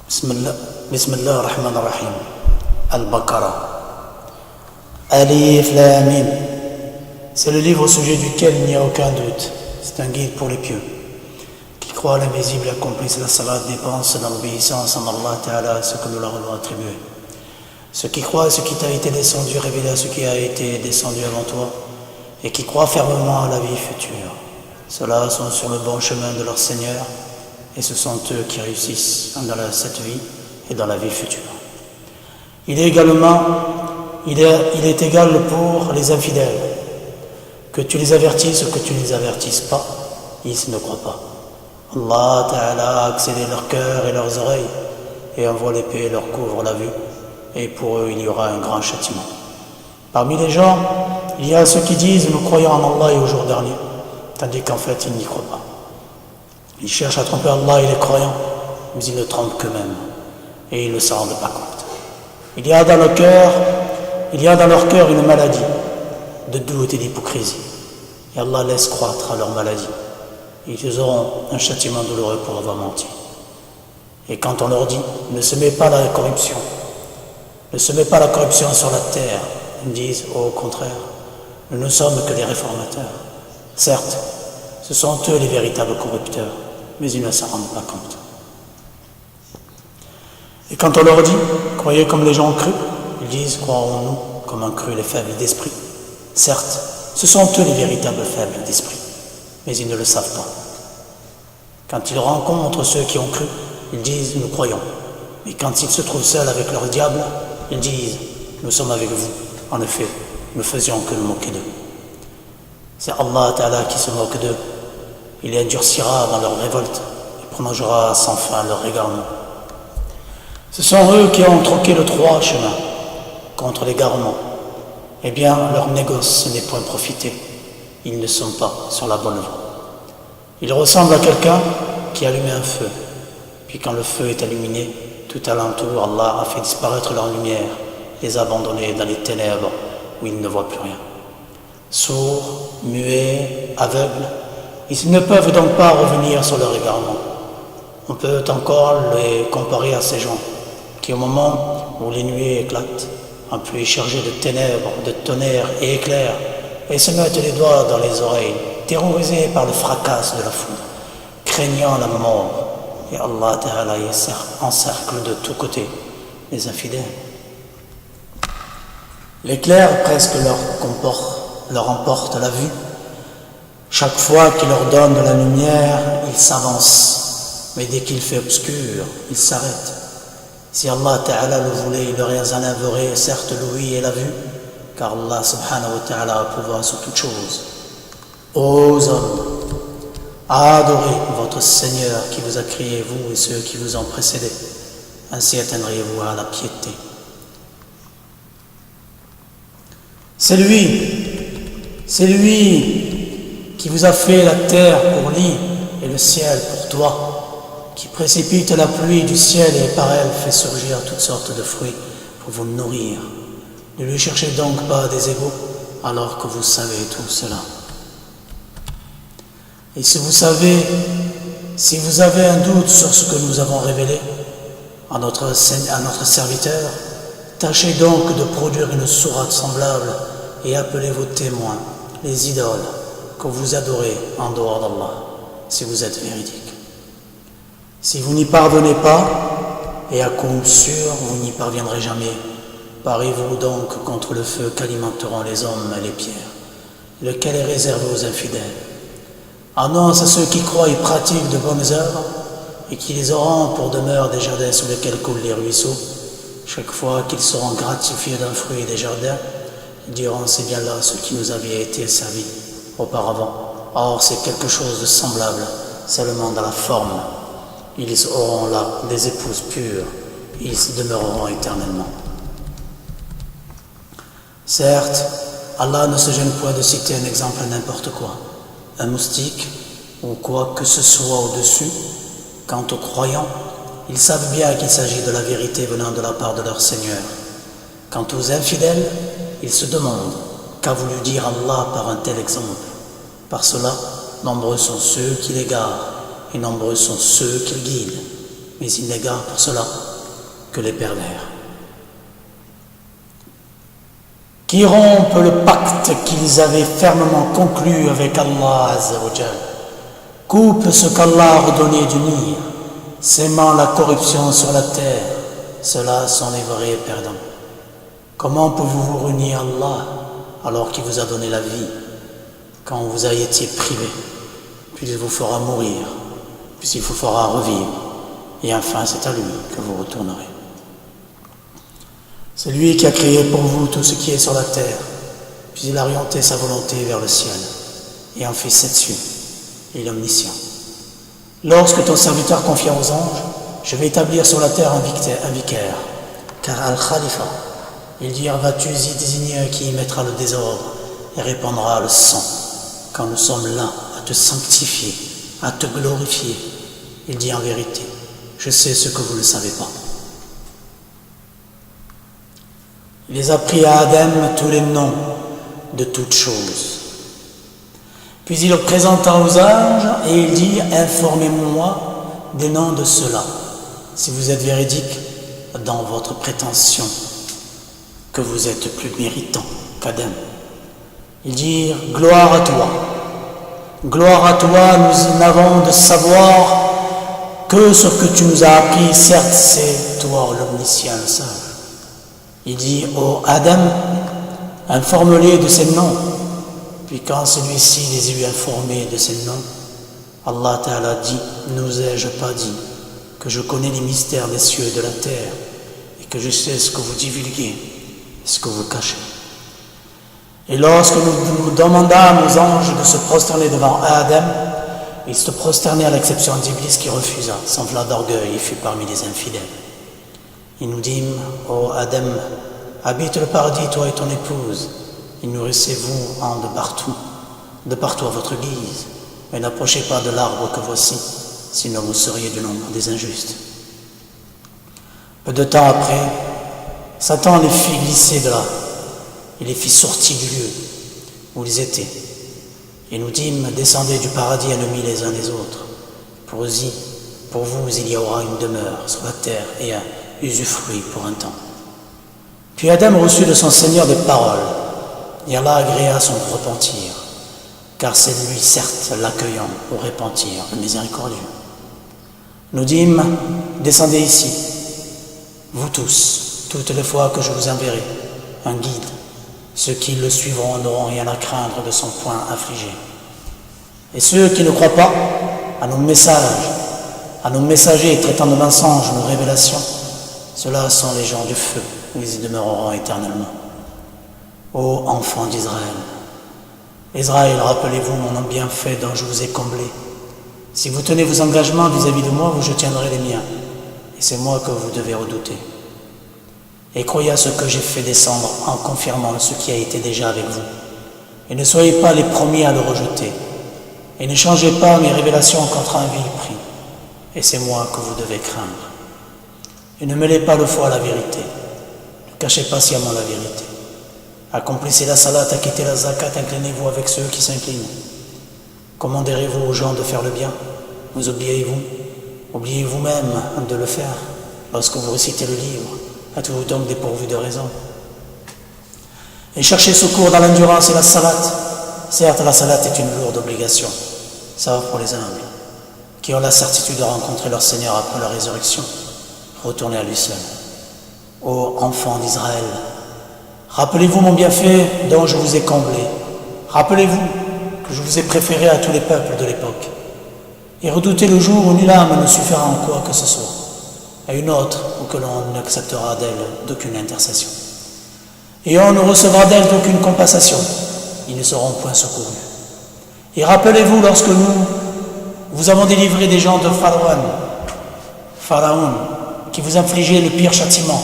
Bismillah ar-Rahman ar-Rahim. Al-Baqarah. Alif Lam Mim. C'est le livre au sujet duquel il n'y a aucun doute. C'est un guide pour les pieux qui croient à l'invisible et accomplissent la salat, dépensent dans l'obéissance en Allah Ta'ala, ce que nous leur avons attribué. Ceux qui croient à ce qui t'a été descendu, révélé à ce qui a été descendu avant toi, et qui croient fermement à la vie future. Ceux-là sont sur le bon chemin de leur Seigneur, et ce sont eux qui réussissent dans cette vie et dans la vie future. Il est égal pour les infidèles, que tu les avertisses ou que tu ne les avertisses pas, ils ne croient pas. Allah Ta'ala a accéléré leur cœur et leurs oreilles, et un voile épais leur couvre la vue, et pour eux il y aura un grand châtiment. Parmi les gens, il y a ceux qui disent « nous croyons en Allah et au jour dernier », tandis qu'en fait ils n'y croient pas. Ils cherchent à tromper Allah et les croyants, mais ils ne trompent qu'eux-mêmes, et ils ne s'en rendent pas compte. Il y a dans leur cœur une maladie de doute et d'hypocrisie, et Allah laisse croître à leur maladie. Ils auront un châtiment douloureux pour avoir menti. Et quand on leur dit « ne semez pas la corruption, ne semez pas la corruption sur la terre », ils disent « au contraire, nous ne sommes que des réformateurs ». Certes, ce sont eux les véritables corrupteurs, mais ils ne s'en rendent pas compte. Et quand on leur dit « croyez comme les gens ont cru », ils disent « croirons-nous comme ont cru les faibles d'esprit ». Certes, ce sont eux les véritables faibles d'esprit, mais ils ne le savent pas. Quand ils rencontrent ceux qui ont cru, ils disent « nous croyons ». Mais quand ils se trouvent seuls avec leur diable, ils disent « nous sommes avec vous ». En effet, nous faisions que nous moquer d'eux. C'est Allah Ta'ala qui se moque d'eux. Il les endurcira dans leur révolte et prolongera sans fin leur égarement. Ce sont eux qui ont troqué le droit chemin contre l'égarement. Eh bien, leur négoce n'est point profité. Ils ne sont pas sur la bonne voie. Ils ressemblent à quelqu'un qui allume un feu. Puis quand le feu est illuminé, tout alentour, Allah a fait disparaître leur lumière, les abandonner dans les ténèbres où ils ne voient plus rien. Sourds, muets, aveugles, ils ne peuvent donc pas revenir sur leur égarement. On peut encore les comparer à ces gens qui, au moment où les nuées éclatent, en pluie chargée de ténèbres, de tonnerre et éclairs, et se mettent les doigts dans les oreilles, terrorisés par le fracas de la foudre, craignant la mort, et Allah Ta'ala encercle de tous côtés les infidèles. L'éclair presque leur emporte la vue. Chaque fois qu'il leur donne de la lumière, ils s'avancent, mais dès qu'il fait obscur, ils s'arrêtent. Si Allah Ta'ala le voulait, il leur enlèverait certes l'ouïe et la vue, car Allah Subhanahu wa Ta'ala a pouvoir sur toutes choses. Ô hommes, adorez votre Seigneur qui vous a créé, vous et ceux qui vous ont précédés, ainsi atteindrez-vous à la piété. C'est lui qui vous a fait la terre pour lit et le ciel pour toit, qui précipite la pluie du ciel et par elle fait surgir toutes sortes de fruits pour vous nourrir. Ne lui cherchez donc pas des égaux alors que vous savez tout cela. Et si vous avez un doute sur ce que nous avons révélé à notre serviteur, tâchez donc de produire une sourate semblable et appelez vos témoins, les idoles que vous adorez en dehors d'Allah, si vous êtes véridiques. Si vous n'y parvenez pas, et à coup sûr vous n'y parviendrez jamais, parez-vous donc contre le feu qu'alimenteront les hommes et les pierres, lequel est réservé aux infidèles. Annonce à ceux qui croient et pratiquent de bonnes œuvres, et qui les auront pour demeure des jardins sous lesquels coulent les ruisseaux. Chaque fois qu'ils seront gratifiés d'un fruit des jardins, ils diront « c'est bien là ce qui nous avait été servi auparavant. Or c'est quelque chose de semblable, seulement dans la forme. Ils auront là des épouses pures, et ils demeureront éternellement. » Certes, Allah ne se gêne point de citer un exemple n'importe quoi, un moustique ou quoi que ce soit au-dessus. Quant aux croyants, ils savent bien qu'il s'agit de la vérité venant de la part de leur Seigneur. Quant aux infidèles, ils se demandent qu'a voulu dire Allah par un tel exemple. Par cela, nombreux sont ceux qui l'égarent et nombreux sont ceux qui le guident. mais il n'égare pour cela que les pervers. Qui rompent le pacte qu'ils avaient fermement conclu avec Allah Azza wa Jal, coupent ce qu'Allah a ordonné d'unir, s'aimant la corruption sur la terre, ceux-là sont les vrais perdants. Comment pouvez-vous renier Allah alors qu'il vous a donné la vie, quand vous avez été privé, puis il vous fera mourir, puis il vous fera revivre, et enfin c'est à lui que vous retournerez. C'est lui qui a créé pour vous tout ce qui est sur la terre, puis il a orienté sa volonté vers le ciel, et en fait dessus, il est omniscient. Lorsque ton serviteur confia aux anges, je vais établir sur la terre un vicaire, car Al-Khalifa, il dit, vas-tu y désigner qui y mettra le désordre et répandra le sang, quand nous sommes là à te sanctifier, à te glorifier. Il dit en vérité, je sais ce que vous ne savez pas. Il les a pris à Adam tous les noms de toutes choses. Puis il le présenta aux anges et il dit, informez-moi des noms de ceux-là, si vous êtes véridique dans votre prétention que vous êtes plus méritant qu'Adam. Ils dirent, gloire à toi, nous n'avons de savoir que ce que tu nous as appris, certes c'est toi l'omniscient, le sage. Il dit, ô Adam, informe-les de ces noms. Puis quand celui-ci les eut informés de ces noms, Allah Ta'ala dit, nous ai-je pas dit que je connais les mystères des cieux et de la terre, et que je sais ce que vous divulguez, ce que vous cachez. Et lorsque nous demandâmes aux anges de se prosterner devant Adam, ils se prosternaient à l'exception d'Iblis qui refusa, s'enfla d'orgueil et fut parmi les infidèles. Ils nous dîmes, ô Adam, habite le paradis, toi et ton épouse, et nourrissez-vous en de partout à votre guise, mais n'approchez pas de l'arbre que voici, sinon vous seriez du nombre des injustes. Peu de temps après, Satan les fit glisser de là, et les fit sortir du lieu où ils étaient. Et nous dîmes, descendez du paradis ennemis les uns des autres. Pour vous, il y aura une demeure sur la terre et un usufruit pour un temps. Puis Adam reçut de son Seigneur des paroles, et Allah agréa son repentir, car c'est lui, certes, l'accueillant au repentir, le miséricordieux. Nous dîmes, descendez ici, vous tous, toutes les fois que je vous enverrai, un guide. Ceux qui le suivront n'auront rien à craindre de son point affligé. Et ceux qui ne croient pas à nos messages, à nos messagers traitant de mensonges nos révélations, ceux-là sont les gens du feu, où ils y demeureront éternellement. Ô enfants d'Israël, Israël, rappelez-vous mon bienfait dont je vous ai comblé. Si vous tenez vos engagements vis-à-vis de moi, je tiendrai les miens, et c'est moi que vous devez redouter. Et croyez à ce que j'ai fait descendre en confirmant ce qui a été déjà avec vous. Et ne soyez pas les premiers à le rejeter. Et ne changez pas mes révélations contre un vil prix. Et c'est moi que vous devez craindre. Et ne mêlez pas le faux à la vérité. Ne cachez pas sciemment la vérité. Accomplissez la salat, acquittez la zakat, inclinez-vous avec ceux qui s'inclinent. Commanderez-vous aux gens de faire le bien. Vous oubliez-vous même de le faire lorsque vous récitez le livre. Êtes-vous donc dépourvu de raison? Et cherchez secours dans l'endurance et la salat. Certes, la salat est une lourde obligation, sauf pour les humbles, qui ont la certitude de rencontrer leur Seigneur après la résurrection. Retournez à lui seul. Ô enfants d'Israël, rappelez-vous mon bienfait dont je vous ai comblé. Rappelez-vous que je vous ai préféré à tous les peuples de l'époque. Et redoutez le jour où nulle âme ne suffira en quoi que ce soit, à une autre ou que l'on n'acceptera d'elle d'aucune intercession. Et on ne recevra d'elle d'aucune compensation. Ils ne seront point secourus. Et rappelez-vous lorsque nous vous avons délivré des gens de Pharaon, qui vous infligeait le pire châtiment,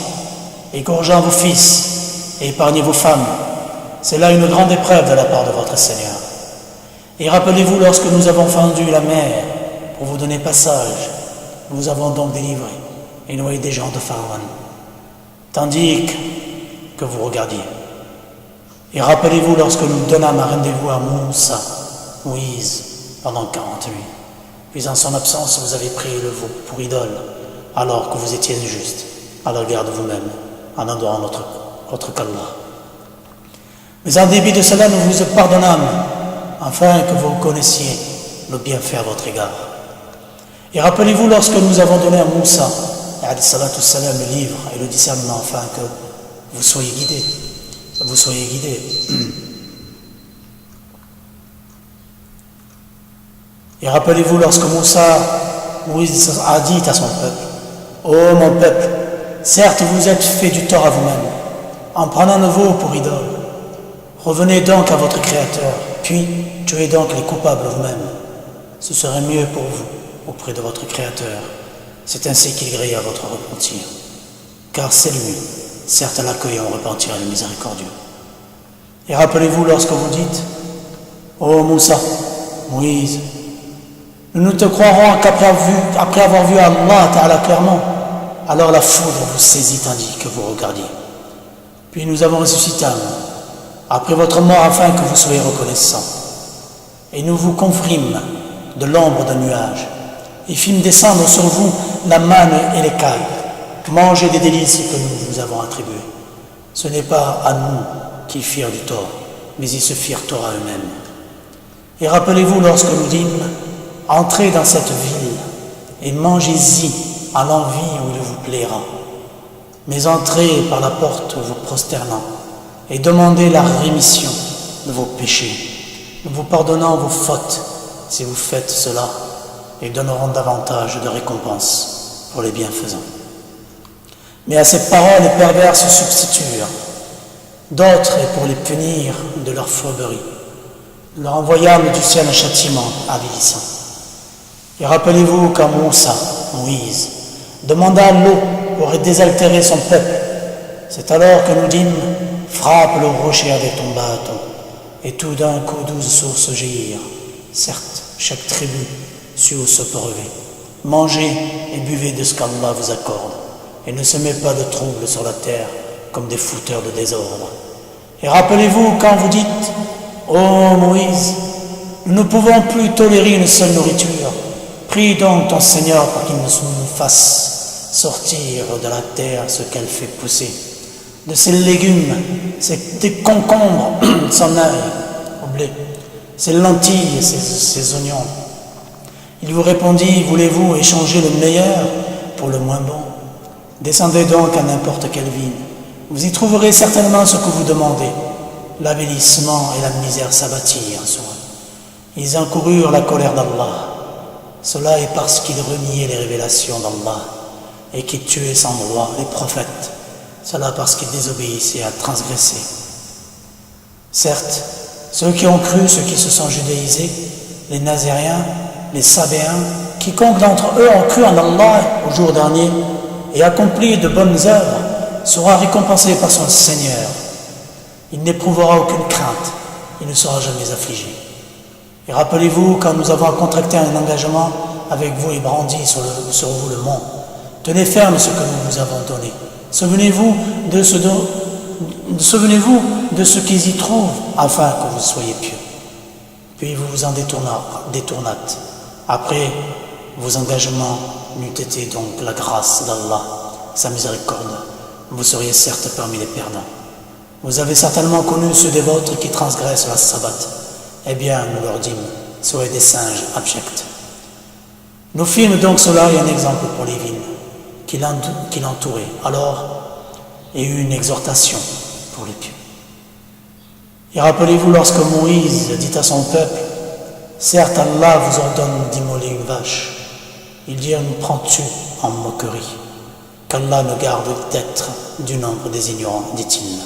égorgeant vos fils et épargnez vos femmes. C'est là une grande épreuve de la part de votre Seigneur. Et rappelez-vous lorsque nous avons fendu la mer pour vous donner passage, nous vous avons donc délivré et noyé des gens de Pharaon, tandis que vous regardiez. Et rappelez-vous lorsque nous donnâmes un rendez-vous à Moïse pendant 40 nuits. Puis en son absence, vous avez pris le veau pour idole, alors que vous étiez injuste à l'égard de vous-même, en adorant autre qu'Allah. Mais en dépit de cela, nous vous pardonnâmes, afin que vous connaissiez nos bienfaits à votre égard. Et rappelez-vous lorsque nous avons donné à Moussa, le livre et le discernement, afin que vous soyez guidés. Et rappelez-vous lorsque Moïse a dit à son peuple: ô mon peuple, certes vous êtes fait du tort à vous-même, en prenant le veau pour idole. Revenez donc à votre Créateur, puis tuez donc les coupables vous-même. Ce serait mieux pour vous auprès de votre Créateur. C'est ainsi qu'il grille à votre repentir. Car c'est lui, certes l'accueillant repentir et le miséricordieux. Et rappelez-vous lorsque vous dites: ô Moussa, Moïse, nous ne te croirons qu'après avoir vu Allah Ta'ala clairement. Alors la foudre vous saisit tandis que vous regardiez. Puis nous avons ressuscité après votre mort afin que vous soyez reconnaissants. Et nous vous confrîmes de l'ombre d'un nuage et fîmes descendre sur vous la manne et l'écaille. Mangez des délices que nous vous avons attribuées. Ce n'est pas à nous qu'ils firent du tort, mais ils se firent tort à eux-mêmes. Et rappelez-vous lorsque nous dîmes: entrez dans cette ville et mangez-y à l'envie où il vous plaira. Mais entrez par la porte vous prosternant et demandez la rémission de vos péchés. Nous vous pardonnons vos fautes si vous faites cela et donnerons davantage de récompenses pour les bienfaisants. Mais à ces paroles, les pervers se substituèrent. D'autres, et pour les punir de leur fourberie, nous leur envoyâmes du ciel un châtiment avilissant. Et rappelez-vous quand Moïse demanda l'eau pour désaltérer son peuple. C'est alors que nous dîmes: frappe le rocher avec ton bâton, et tout d'un coup 12 sources jaillirent. Certes, chaque tribu sut où se relever. Mangez et buvez de ce qu'Allah vous accorde, et ne semez pas de troubles sur la terre comme des fouteurs de désordre. Et rappelez-vous quand vous dites: ô Moïse, nous ne pouvons plus tolérer une seule nourriture. Prie donc ton Seigneur pour qu'il nous fasse sortir de la terre ce qu'elle fait pousser, de ses légumes, des concombres, son ail au blé, ses lentilles, ses oignons. Il vous répondit: voulez-vous échanger le meilleur pour le moins bon? Descendez donc à n'importe quelle ville. Vous y trouverez certainement ce que vous demandez. L'avilissement et la misère s'abattirent sur eux. Ils encoururent la colère d'Allah. Cela est parce qu'ils reniaient les révélations d'Allah et qu'ils tuaient sans droit les prophètes. Cela parce qu'ils désobéissaient à transgresser. Certes, ceux qui ont cru, ceux qui se sont judéisés, les Nazériens, les Sabéens, quiconque d'entre eux ont cru en Allah au jour dernier et accompli de bonnes œuvres, sera récompensé par son Seigneur. Il n'éprouvera aucune crainte, il ne sera jamais affligé. Et rappelez-vous quand nous avons contracté un engagement avec vous et brandi sur vous le mont. Tenez ferme ce que nous vous avons donné. Souvenez-vous de ce qu'ils y trouvent, afin que vous soyez pieux. Puis vous vous en détournâtes. Après vos engagements n'eût été donc la grâce d'Allah, sa miséricorde, vous seriez certes parmi les perdants. Vous avez certainement connu ceux des vôtres qui transgressent la sabbat. Eh bien, nous leur dîmes, seraient des singes abjects. Nous fîmes donc cela et un exemple pour les villes qui l'entouraient. Alors, il y eut une exhortation pour les pieux. Et rappelez-vous lorsque Moïse dit à son peuple: certes, Allah vous ordonne d'immoler une vache. Ils dirent: nous prends-tu en moquerie? Qu'Allah nous garde d'être du nombre des ignorants, dit-il.